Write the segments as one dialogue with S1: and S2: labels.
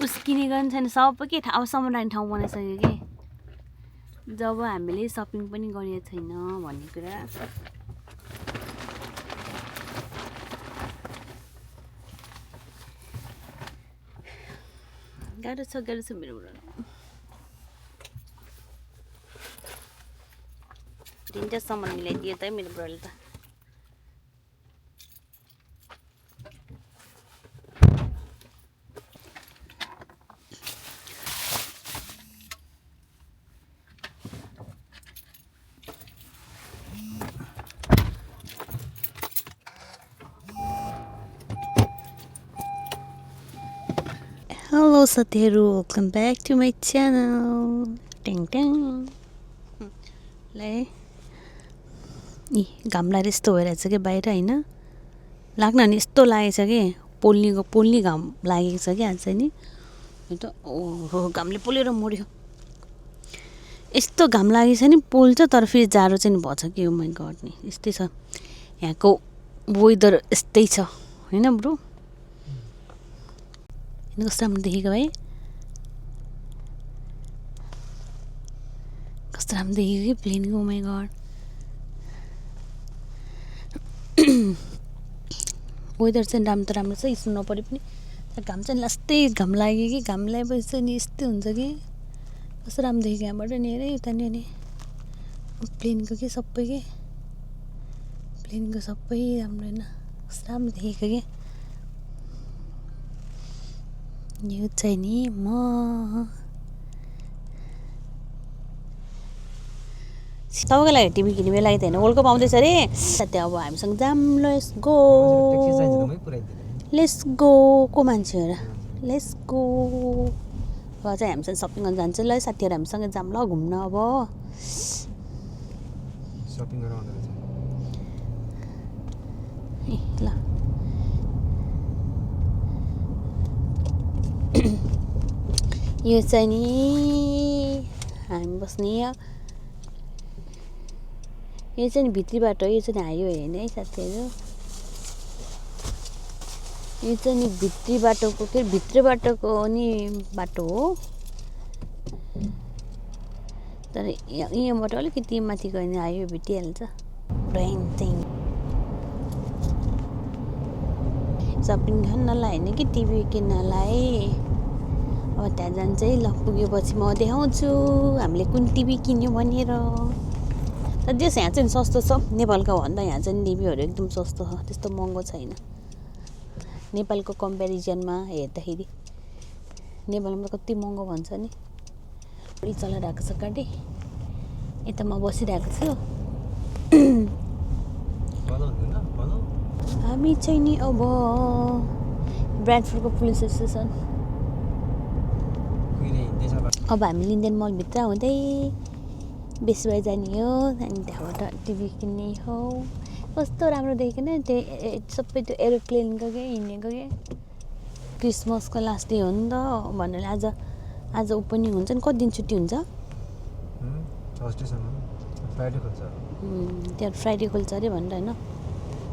S1: उस किनेको पनि छैन सबै के अब सामान ठाउँ बनाइसक्यो कि जब हामीले सपिङ पनि गरेको छैन भन्ने कुरा गाह्रो छ मेरो बुढा तिनवटा सामान मिलाइदियो त मेरो बुढाले त Hello साथीहरु welcome back to my channel टिङ टिङ ले घाम लागेर यस्तो भइरहेछ कि बाहिर हैन लाग्न नि यस्तो लागेछ कि पोल्नी घाम लागेको छ कि आज चाहिँ नि यो त ओहो घामले पोलेर मर्यो यस्तो घाम लागेछ नि पोल्छ तर फेरि जाडो चाहिँ भछ कि ओ माय गॉड नि यस्तै छ यहाँको वेदर यस्तै छ हैन ब्रो कस्तो राम्रो देखेको है कस्तो राम्रो देखेको कि प्लेनको ओ माय गॉड वेदर चाहिँ राम्रो छ स्नो नपरे पनि घाम चाहिँ लास्टै घाम लाग्यो कि घाम लागेपछि नि यस्तै हुन्छ कि कस्तो राम्रो देखेको यहाँबाट नि हेरे उता नि अनि प्लेनको के सबै के प्लेनको सबै राम्रो हैन कस्तो राम्रो देखेको कि यो चाहिँ नि म सबैको लागि टिभी किन्ने बेला लागि त हैन वर्ल्ड कप आउँदैछ अरे साथै अब हामीसँग जाम लेट्स गो को मान्छे हो र लेट्स गो अब चाहिँ हामीसँग सपिङ गर्न जान्छ ल साथीहरु हामीसँग जाम ल घुम्न अब
S2: सपिङ गर्न आउँदै
S1: ल यो चाहिँ नि हामी बस्ने यो चाहिँ नि भित्री बाटो यो चाहिँ हाइवे होइन है साथीहरु यो चाहिँ नि भित्री बाटोको के भित्र बाटोको नि बाटो हो तर यहाँबाट अलिकति माथि गयो भने हाइवे भेटिहाल्छ सपिङ गर्नलाई होइन कि टिभी किन्नलाई अब त्यहाँ जान्छ है ल पुगेपछि म देखाउँछु हामीले कुन टिभी किन्यो भनेर तर जस यहाँ चाहिँ सस्तो छ नेपालको भन्दा यहाँ चाहिँ टिभीहरू एकदम सस्तो छ त्यस्तो महँगो छैन नेपालको कम्पेरिजनमा हेर्दाखेरि नेपालमा कति महँगो भन्छ नि पुरै चलाइरहेको छ गाडी यता म बसिरहेको छु हामी चाहिँ नि अब ब्राडफोर्डको पुलिस स्टेसन अब हामी लिन्डेन मलभित्र हुँदै बेसुवाई जाने हो अनि त्यहाँबाट टिभी किन्ने हो कस्तो राम्रो देखेन त्यो सबै त्यो एरोप्लेनको के हिँडेको के क्रिसमसको लास्ट डे हो नि त भनेर आज ओपनिङ हुन्छ नि कति दिन छुट्टी हुन्छ
S2: थर्सडेसम्म फ्राइडे खोल्छ
S1: त्यहाँ फ्राइडे खोल्छ अरे भनेर होइन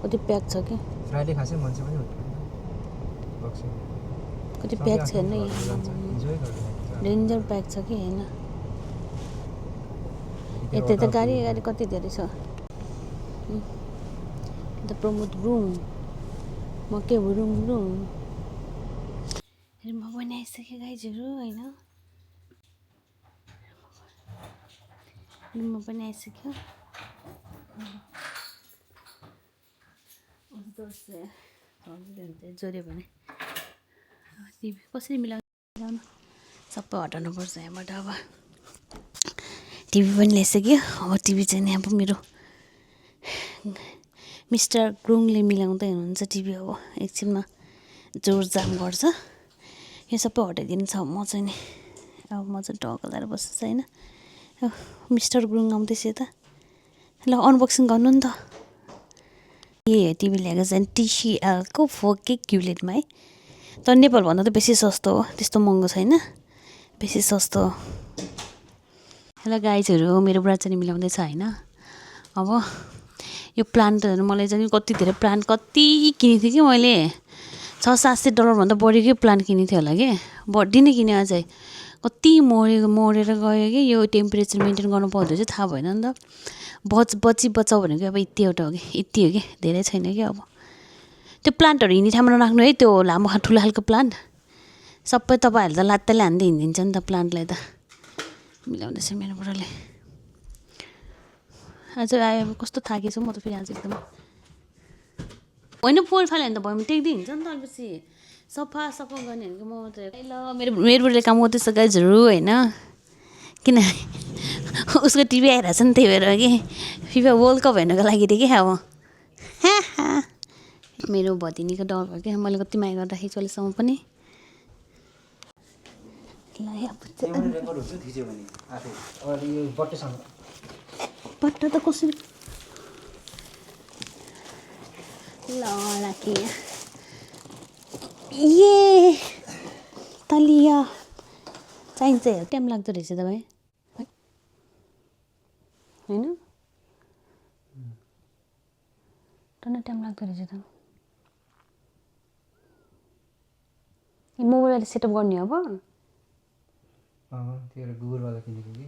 S1: कति प्याक छ कि
S2: फ्राइडे खासै मान्छे पनि
S1: कति प्याक छ हेर्नु डेन्जर प्याक छ कि होइन यता त गाडी कति धेरै छ द प्रमोद रुम म के रुम म पनि आइसकेँ गाइजहरू होइन रुममा पनि आइसक्यो जोड्यो भने टिभी कसरी मिलाउनु सबै हटाउनुपर्छ यहाँबाट अब टिभी पनि ल्याइसक्यो अब टिभी चाहिँ नि अब मेरो मिस्टर ग्रुङले मिलाउँदै हुनुहुन्छ टिभी अब एकछिनमा जोडजाम गर्छ यो सबै हटाइदिनु छ म चाहिँ नि अब म चाहिँ टक्क लगाएर बस्छु होइन मिस्टर ग्रुङ आउँदैछ यता ल अनबक्सिङ गर्नु नि त ए टिभी ल्याएको चाहिँ TCLको 4K क्युलेटमा है तर नेपालभन्दा त बेसी सस्तो हो त्यस्तो महँगो छैन बेसी सस्तो हो ल गाइजहरू मेरो बुढा चाहिँ मिलाउँदैछ होइन अब यो प्लान्टहरू मलाई चाहिँ कति धेरै प्लान्ट कति किनेको थिएँ कि मैले $600-700 बढीकै प्लान्ट किनेको थियो होला कि बढी नै किने अझै कति मरेर गयो कि यो टेम्परेचर मेन्टेन गर्नु पाउँदो चाहिँ थाहा भएन नि त बचाउ भनेको अब यति एउटा हो कि धेरै छैन कि अब त्यो प्लान्टहरू हिँड्ने ठाउँमा नराख्नु है त्यो लामो ठुलो खालको प्लान्ट सबै तपाईँहरूले त लात्ताले हान्दै हिँडिदिन्छ नि त प्लान्टलाई त मिलाउँदैछ मेरो बुढाले आज आयो कस्तो थाकेछु म त फेरि आज एकदम होइन पोहोर फाल्यो भने त भएन टेक्दै हिँड्छ नि त अलिपछि सफा गर्ने भनेको म त ल मेरो बुढीले काम गर्दैछ गाइजहरू होइन किनभने उसको टिभी आइरहेको छ नि त्यही भएर कि फिफा वर्ल्ड कप हेर्नको लागि थियो कि अब मेरो भतिनीको डर भयो क्या मैले कति माया गरिराखेको छु अहिलेसम्म पनि बट्टा त कसरी ल राखेँ ए तलिया चाहिन्छ टाइम लाग्दो रहेछ तपाईँ होइन टन्न टाइम लाग्दो रहेछ त मोबाइल सेटअप गर्ने अब
S2: त्यो गुगलवाला किनेको कि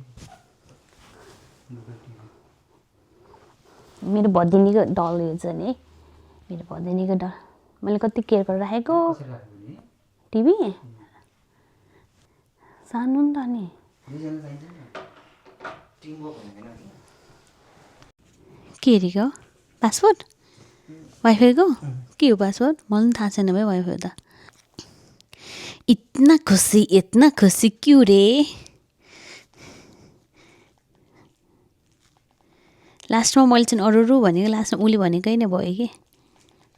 S1: मेरो भदिनीको डल हुन्छ नि मेरो भदिनीको डल मैले कति केयर गरेर राखेको टिभी सानो नि त नि के अरेको पासवर्ड वाइफाईको के हो पासवर्ड मलाई पनि थाहा छैन भाइ वाइफाई त इतना खुसी क्यों रे लास्टमा मैले चाहिँ अरू भनेको लास्टमा उसले भनेकै नै भयो कि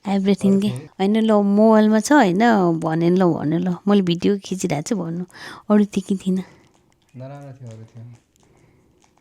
S1: एभ्रिथिङ के होइन ल मोबाइलमा छ होइन भने ल मैले भिडियो खिचिरहेको छु भन्नु अरू त्यही थिइनँ
S2: नराम्रो थियो